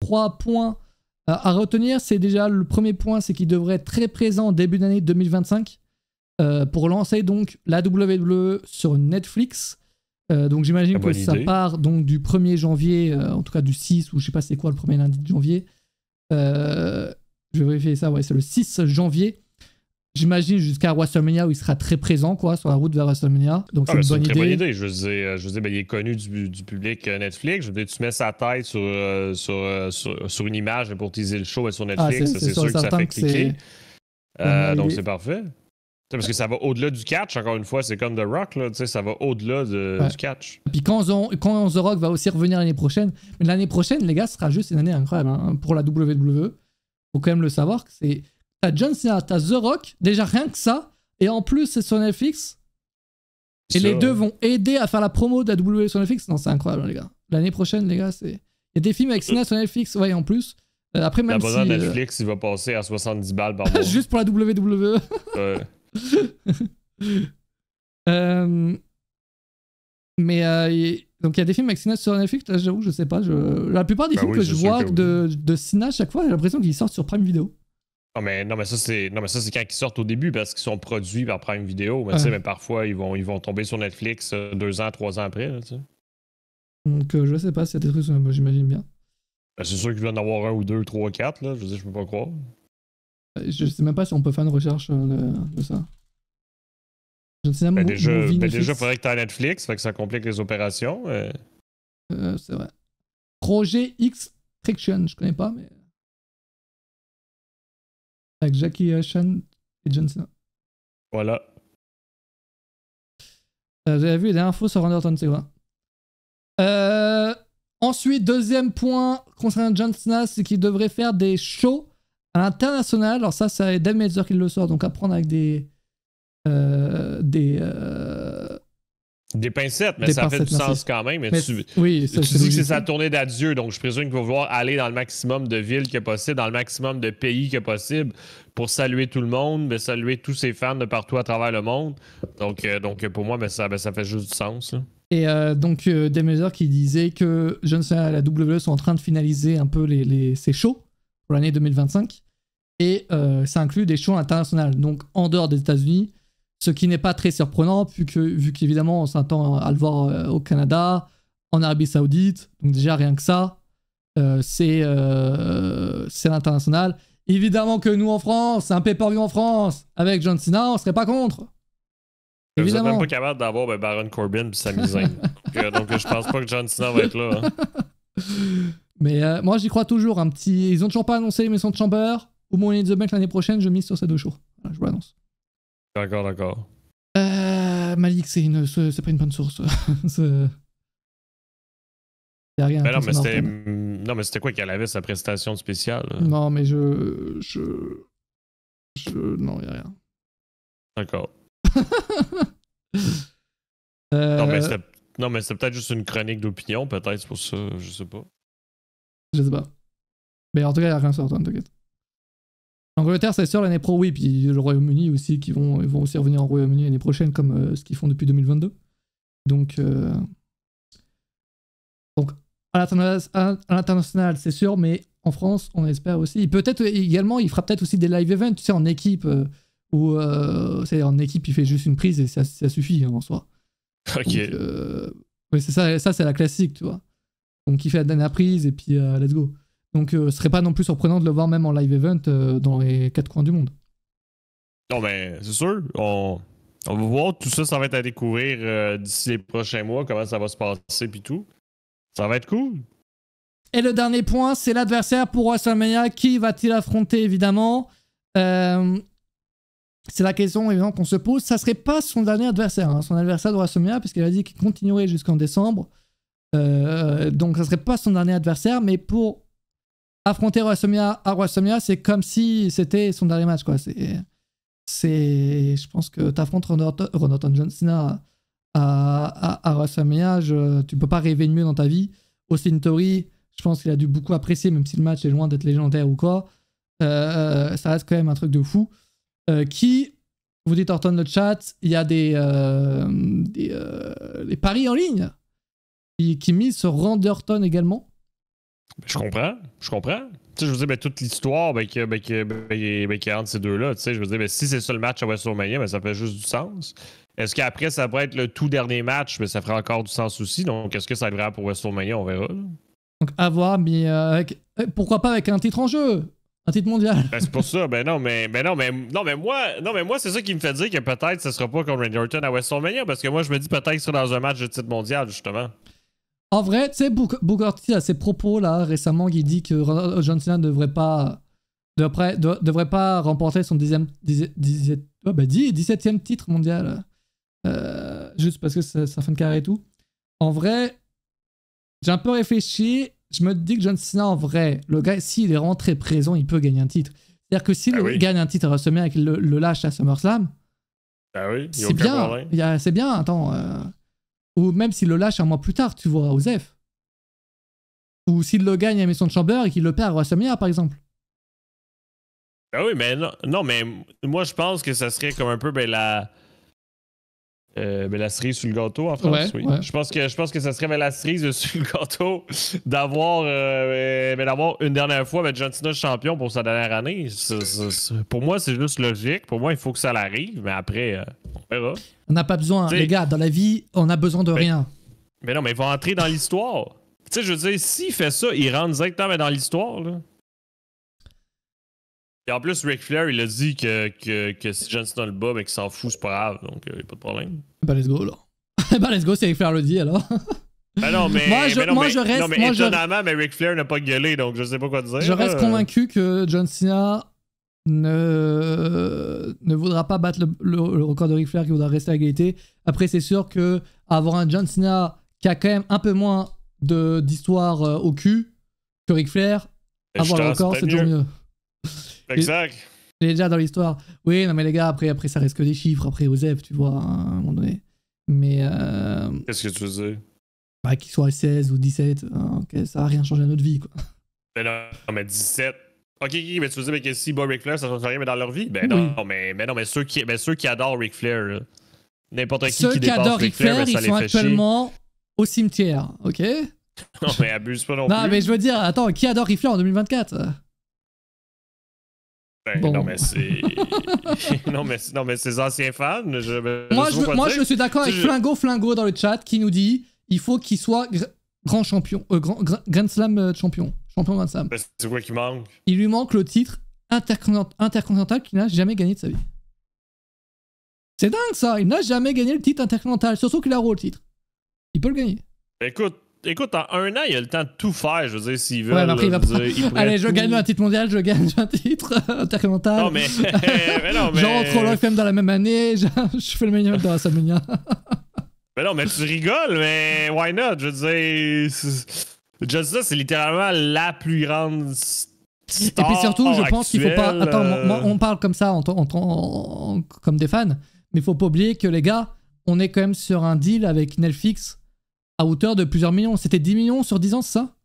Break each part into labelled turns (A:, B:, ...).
A: 3 points à retenir. C'est déjà le premier point, c'est qu'il devrait être très présent au début d'année 2025 pour lancer donc la WWE sur Netflix. Donc j'imagine que ça part donc du 1er janvier, en tout cas du 6, ou je sais pas c'est quoi le premier lundi de janvier. Je vais vérifier ça, ouais, c'est le 6 janvier. J'imagine jusqu'à WrestleMania où il sera très présent, quoi, sur la route vers WrestleMania. Donc c'est une bonne idée.
B: Je veux dire, ben, il est connu du public Netflix. Je veux dire, tu mets sa tête sur une image pour teaser le show sur Netflix, c'est sûr que ça fait cliquer. Donc c'est parfait. Parce que ça va au-delà du catch, encore une fois, c'est comme The Rock, là, ça va au-delà du catch.
A: Et puis quand The Rock va aussi revenir l'année prochaine, mais l'année prochaine, les gars, ce sera juste une année incroyable hein, pour la WWE. Faut quand même le savoir que c'est. T'as John Cena, t'as The Rock, déjà rien que ça, et en plus c'est sur Netflix. Et les deux vont aider à faire la promo de la WWE sur Netflix. Non, c'est incroyable, les gars. L'année prochaine, les gars, c'est. Il y a des films avec Cena sur Netflix, ouais, en plus. Après, même
B: l'abonnement si, Netflix, il va passer à 70 balles par mois.
A: Juste pour la WWE.
B: Ouais.
A: Donc il y a des films avec Cena sur Netflix, là j'avoue, je sais pas. La plupart des films que je vois de Cena, chaque fois, j'ai l'impression qu'ils sortent sur Prime Video.
B: Non, mais ça, c'est quand ils sortent au début parce qu'ils sont produits par Prime Video. Mais, tu sais, mais parfois, ils vont tomber sur Netflix 2 ans, 3 ans après. Là,
A: donc, je sais pas si c'est des trucs, moi, j'imagine bien.
B: Ben, c'est sûr qu'il doit en avoir 1 ou 2, 3, 4. Là. Je veux dire, je peux pas croire.
A: Je sais même pas si on peut faire une recherche de ça.
B: Déjà, il faudrait que tu aies Netflix, fait que ça complique les opérations.
A: C'est vrai. Projet X Traction, je connais pas, mais. Avec Jackie Chan et John Cena.
B: Voilà.
A: J'avais vu les infos sur Randy Orton, c'est quoi. Ensuite, deuxième point concernant John Cena, c'est qu'il devrait faire des shows à l'international. Alors ça, c'est Dave Meltzer qui le sort, donc à prendre avec des
B: pincettes, mais ça fait du sens quand même. Mais tu dis que c'est sa tournée d'adieu, donc je présume qu'il va vouloir aller dans le maximum de villes que possible, dans le maximum de pays que possible, pour saluer tout le monde, mais saluer tous ses fans de partout à travers le monde. Donc pour moi, ça fait juste du sens. Là.
A: Et donc, Dave Meltzer qui disait que John Cena et la WWE sont en train de finaliser un peu ses shows pour l'année 2025. Et ça inclut des shows internationaux, donc en dehors des États-Unis. Ce qui n'est pas très surprenant, vu qu'évidemment, on s'attend à le voir au Canada, en Arabie Saoudite. Donc déjà, rien que ça, c'est l'international. Évidemment que nous, en France, c'est un pay-per-view en France, avec John Cena, on serait pas contre.
B: Évidemment. Vous n'êtes même pas capable d'avoir Baron Corbin et Sami Zayn. donc je pense pas que John Cena va être là. Hein.
A: Mais moi, j'y crois toujours. Ils ont toujours pas annoncé l'émission de Chamber. Au Money in the Bank l'année prochaine, je mise sur ces 2 shows. Voilà, je vous l'annonce.
B: D'accord.
A: Malik, c'est pas une bonne source. Y a rien.
B: Non, mais c'était quoi qu'elle avait sa prestation spéciale?
A: Non, mais non, y a rien.
B: D'accord. Non, mais c'était peut-être juste une chronique d'opinion, peut-être, c'est pour ça, je sais pas.
A: Je sais pas. Mais en tout cas, y a rien sur Antoine, t'inquiète. L'Angleterre, c'est sûr, l'année pro, oui, puis le Royaume-Uni aussi, ils vont aussi revenir au Royaume-Uni l'année prochaine, comme ce qu'ils font depuis 2022. Donc à l'international, c'est sûr, mais en France, on espère aussi. Peut-être également, il fera peut-être aussi des live events, tu sais, en équipe, où en équipe, il fait juste une prise et ça suffit en soi.
B: Ok.
A: Oui, c'est ça, c'est la classique, tu vois. Donc il fait la dernière prise et puis let's go. Donc ce serait pas non plus surprenant de le voir même en live event dans les 4 coins du monde.
B: Non, mais c'est sûr, on va voir. Tout ça, ça va être à découvrir d'ici les prochains mois, comment ça va se passer puis tout. Ça va être cool.
A: Et le dernier point, c'est l'adversaire pour WrestleMania. Qui va-t-il affronter, évidemment c'est la question évidemment qu'on se pose. Ça serait pas son dernier adversaire, hein, son adversaire de WrestleMania, puisqu'il a dit qu'il continuerait jusqu'en décembre. Donc ça serait pas son dernier adversaire, mais pour affronter WrestleMania à WrestleMania, c'est comme si c'était son dernier match, quoi. Je pense que t'affrontes Ron Orton, John Cena à WrestleMania, tu peux pas rêver de mieux dans ta vie. Austin Theory, je pense qu'il a dû beaucoup apprécier, même si le match est loin d'être légendaire ou quoi. Ça reste quand même un truc de fou. Vous dites Orton le chat, il y a des paris en ligne qui misent sur Randy Orton également.
B: Je comprends. Tu sais, je veux dire, toute l'histoire qu'il y a entre ces deux-là, tu sais, je veux dire, si c'est ça le match à WrestleMania, ça fait juste du sens. Est-ce qu'après, ça pourrait être le tout dernier match, mais ça ferait encore du sens aussi. Donc, est-ce que ça devrait être pour WrestleMania? On verra.
A: Donc, à voir, mais pourquoi pas avec un titre en jeu? Un titre mondial.
B: C'est pour ça. Non, mais moi, c'est ça qui me fait dire que peut-être ce sera pas contre Randy Orton à WrestleMania, parce que moi, je me dis peut-être qu'il sera dans un match de titre mondial, justement.
A: En vrai, tu sais, Booker T a ses propos là récemment qui dit que John Cena ne devrait pas remporter son 17e titre mondial. Juste parce que c'est sa fin de carrière et tout. En vrai, j'ai un peu réfléchi. Je me dis que John Cena, en vrai, le gars, s'il est vraiment très présent, il peut gagner un titre. C'est-à-dire que s'il gagne un titre à WrestleMania avec le lâche à SummerSlam, c'est bien. C'est bien, attends. Ou même s'il le lâche un mois plus tard, tu vois, au Zef. Ou s'il le gagne à Maison Chamber et qu'il le perd à WrestleMania, par exemple.
B: Ah oui, mais non, mais moi, je pense que ça serait comme un peu la cerise sur le gâteau en France. Oui. Je pense que ça serait la cerise sur le gâteau d'avoir une dernière fois John Cena champion pour sa dernière année. Pour moi, c'est juste logique. Pour moi, il faut que ça l'arrive, mais après, on verra.
A: On n'a pas besoin, les gars, dans la vie, on a besoin de rien.
B: Mais non, mais il va entrer dans l'histoire. Tu sais, je veux dire, s'il fait ça, il rentre directement dans l'histoire, là. Et en plus, Ric Flair, il a dit que si John Cena le bat, qu'il s'en fout, c'est pas grave, donc il n'y a pas de problème.
A: Bah, let's go, là. Bah, let's go, c'est Ric Flair le dit, alors.
B: Ben non, mais. Étonnamment, mais Ric Flair n'a pas gueulé, donc je sais pas quoi dire.
A: Je reste convaincu que John Cena ne voudra pas battre le record de Ric Flair, qui voudra rester à égalité. Après, c'est sûr que avoir un John Cena qui a quand même un peu moins d'histoire au cul que Ric Flair, avoir le record, c'est toujours mieux.
B: Exact.
A: Il est déjà dans l'histoire. Oui, non, mais les gars, après ça reste que des chiffres. Après, Osef, tu vois, à un moment donné. Mais.
B: Qu'est-ce que tu veux dire?
A: Bah, qu'il soit 16 ou 17, okay, ça va rien changer à notre vie, quoi.
B: Ben non, mais 17. Ok, mais tu veux dire que si bat Ric Flair, ça change rien mais dans leur vie? Ben non, oui. mais ceux qui adorent Ric Flair, là, n'importe qui dépasse
A: adorent
B: Ric Flair,
A: ils sont actuellement au cimetière, ok?
B: Non, mais abuse pas non plus.
A: Non, mais je veux dire, attends, qui adore Ric Flair en 2024?
B: Ben, bon. Non, mais c'est. non, mais ses anciens fans. Moi,
A: je suis d'accord avec Flingo dans le chat qui nous dit il faut qu'il soit grand champion, Grand Slam champion Grand Slam.
B: Ben, c'est quoi qui manque?
A: Il lui manque le titre intercontinental qu'il n'a jamais gagné de sa vie. C'est dingue ça, il n'a jamais gagné le titre intercontinental, surtout qu'il a le titre. Il peut le gagner.
B: Écoute, en un an, il a le temps de tout faire, je veux dire, s'il veut.
A: Ouais, mais après, allez, je gagne un titre mondial, je gagne un titre intercontinental.
B: Non, mais non, mais.
A: J'entre au FM dans la même année, je fais le meilleur dans la WrestleMania.
B: Mais non, mais tu rigoles, mais why not? Je veux dire, juste ça, c'est littéralement la plus grande star.
A: Et puis surtout, je pense qu'il faut pas. Attends, on parle comme ça comme des fans, mais il faut pas oublier que les gars, on est quand même sur un deal avec Netflix à hauteur de plusieurs millions. C'était 10 millions sur 10 ans, c'est ça?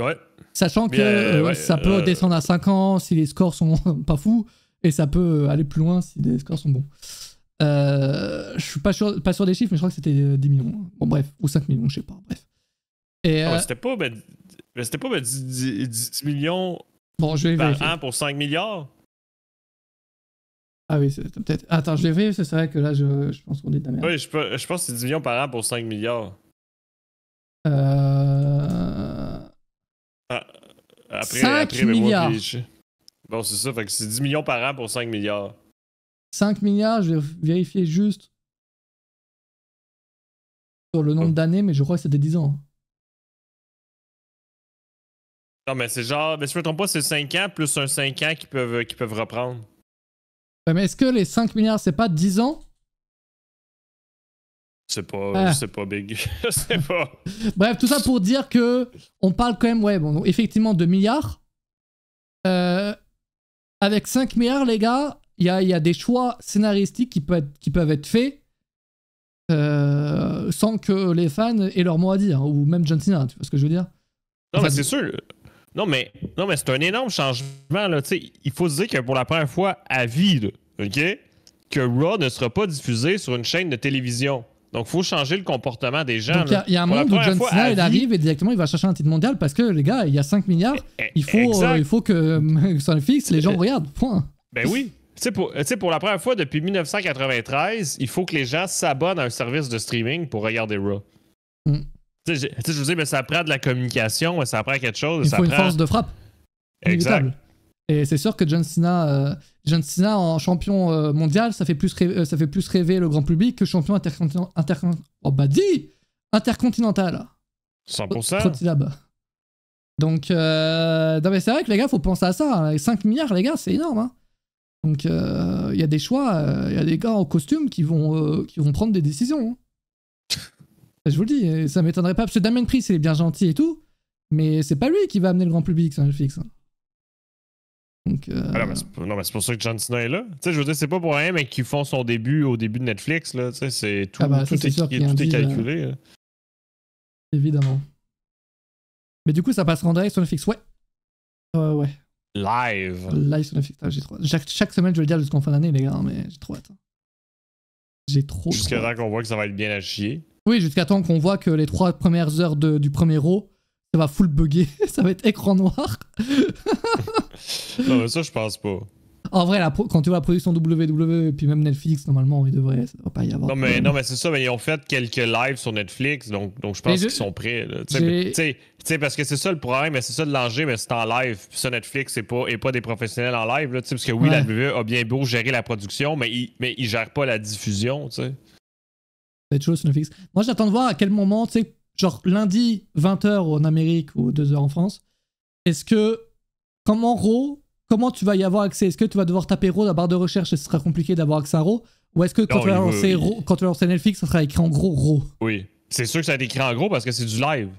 B: Ouais.
A: Sachant que ça peut descendre à 5 ans si les scores sont pas fous, et ça peut aller plus loin si les scores sont bons. Je suis pas sûr des chiffres, mais je crois que c'était 10 millions. Bon, bref, ou 5 millions, je sais pas, bref. Et,
B: c'était pas 10 millions
A: par
B: an pour 5 milliards?
A: Ah oui, c'est peut-être. Attends, je l'ai vérifié, c'est vrai que là, je pense qu'on est de la merde.
B: Oui, je pense que c'est 10 millions par an pour 5 milliards. Après,
A: 5 milliards.
B: Bon, c'est ça, fait que c'est 10 millions par an pour 5 milliards.
A: 5 milliards, je vais vérifier juste sur le nombre d'années, mais je crois que c'était 10 ans.
B: Non, mais c'est genre, mais si je me trompe pas, c'est 5 ans plus un 5 ans qui peuvent reprendre.
A: Ouais, mais est-ce que les 5 milliards, c'est pas 10 ans?
B: C'est pas big. Je sais pas.
A: Bref, tout ça pour dire que on parle quand même, donc, effectivement, de milliards. Avec 5 milliards, les gars, il y a des choix scénaristiques qui peuvent être faits sans que les fans aient leur mot à dire, ou même John Cena, tu vois ce que je veux dire?
B: Non, mais c'est sûr. Non, mais c'est un énorme changement. Là. Il faut se dire que pour la première fois à vie, là, OK, que Raw ne sera pas diffusé sur une chaîne de télévision. Donc, il faut changer le comportement des gens.
A: Donc, il y a un monde où John Cena, il arrive et directement, il va chercher un titre mondial parce que, les gars, il y a 5 milliards. Il faut que sur Netflix, les gens regardent. Point.
B: Ben oui. Tu sais, pour la première fois depuis 1993, il faut que les gens s'abonnent à un service de streaming pour regarder Raw. Tu sais, je veux dire, mais ça prend de la communication, ça prend quelque chose.
A: Il faut une force de frappe. Inévitable. Et c'est sûr que John Cena en champion mondial, ça fait plus rêver le grand public que champion intercontinental.
B: 100%.
A: Donc, non mais c'est vrai que les gars, faut penser à ça. Hein. 5 milliards, les gars, c'est énorme. Hein. Donc, il y a des choix, il y a des gars en costume qui vont prendre des décisions. Hein. Je vous le dis, ça m'étonnerait pas, parce que Damien Priest, il est bien gentil et tout, mais c'est pas lui qui va amener le grand public sur Netflix. Hein. Donc,
B: non, mais c'est pour ça que John Cena est là. Tu sais, je veux dire, c'est pas pour rien, mais qu'ils font son début au début de Netflix, là. Tu sais, c'est tout, tout est calculé.
A: Évidemment. Mais du coup, ça passera en direct sur Netflix, ouais. Ouais. Live sur Netflix, j'ai trop hâte. Chaque semaine, je vais le dire jusqu'en fin d'année, les gars, mais j'ai trop hâte.
B: Jusqu'à temps qu'on voit que ça va être bien à chier.
A: Oui, jusqu'à temps qu'on voit que les 3 premières heures du premier Raw, ça va full bugger, ça va être écran noir.
B: Non, mais ça, je pense pas.
A: En vrai, quand tu vois la production WWE et puis même Netflix, normalement, ça devrait pas y avoir.
B: Non, mais c'est ça, mais ils ont fait quelques lives sur Netflix, donc je pense qu'ils sont prêts. Tu sais, parce que c'est ça le problème, c'est ça de l'enjeu, mais c'est en live. Puis ça, Netflix, et pas des professionnels en live, là, parce que oui, la WWE a bien beau gérer la production, mais ils gèrent pas la diffusion, tu sais.
A: C'est chaud sur Netflix. Moi, j'attends de voir à quel moment, tu sais, genre lundi 20h en Amérique ou 2h en France, comment tu vas y avoir accès? Est-ce que tu vas devoir taper Raw dans la barre de recherche et ce sera compliqué d'avoir accès à Raw? Ou est-ce que quand tu vas lancer Netflix, ça sera écrit en gros Raw?
B: Oui, c'est sûr que ça va être écrit en gros parce que c'est du live.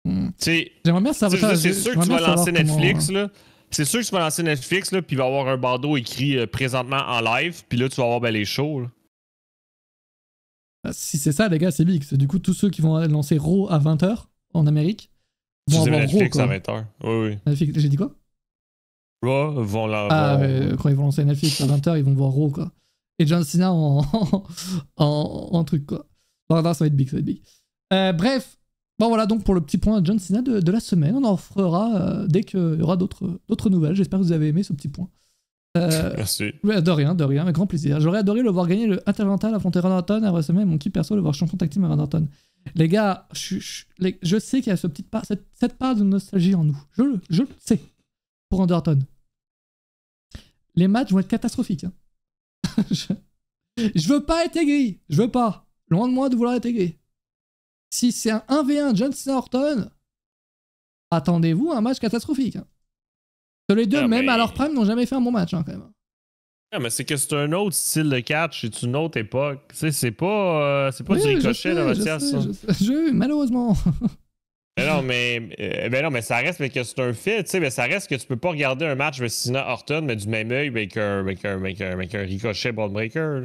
A: J'aimerais bien savoir.
B: C'est sûr que tu vas lancer Netflix, là. C'est sûr que tu vas lancer Netflix, là, puis il va y avoir un bandeau écrit présentement en live, puis là, tu vas avoir les shows, là.
A: Si c'est ça, les gars, c'est big. Du coup, tous ceux qui vont lancer Raw à 20h en Amérique vont avoir
B: Netflix
A: Raw,
B: à 20h. Oui.
A: Netflix, j'ai dit quoi?
B: Raw vont
A: quand ils vont lancer Netflix à 20h, ils vont voir Raw, quoi. Et John Cena en truc, quoi. Non, ça va être big, bref. Bon, voilà, donc pour le petit point John Cena de la semaine, on en fera dès qu'il y aura d'autres nouvelles. J'espère que vous avez aimé ce petit point.
B: Merci.
A: De rien, avec grand plaisir. J'aurais adoré le voir gagner le Intercontinental, affronter Randy Orton, et après ça, mon kiff perso, le voir champion tag team à Randy Orton. Les gars, je sais qu'il y a cette part de nostalgie en nous. Je le sais. Pour Randy Orton. Les matchs vont être catastrophiques. Hein. je veux pas être aigri. Je veux pas. Loin de moi de vouloir être aigri. Si c'est un 1v1 John Cena Orton, attendez-vous à un match catastrophique. Hein. Les deux, même à leur prime, n'ont jamais fait un bon match, hein, quand même.
B: Non, mais c'est que c'est un autre style de catch, c'est une autre époque. Tu sais, c'est pas du ricochet, là, Mathias.
A: Malheureusement.
B: non, mais ça reste mais que c'est un fait, tu sais, mais ça reste que tu peux pas regarder un match de Cena Orton, mais du même œil avec un ricochet Ball Breaker.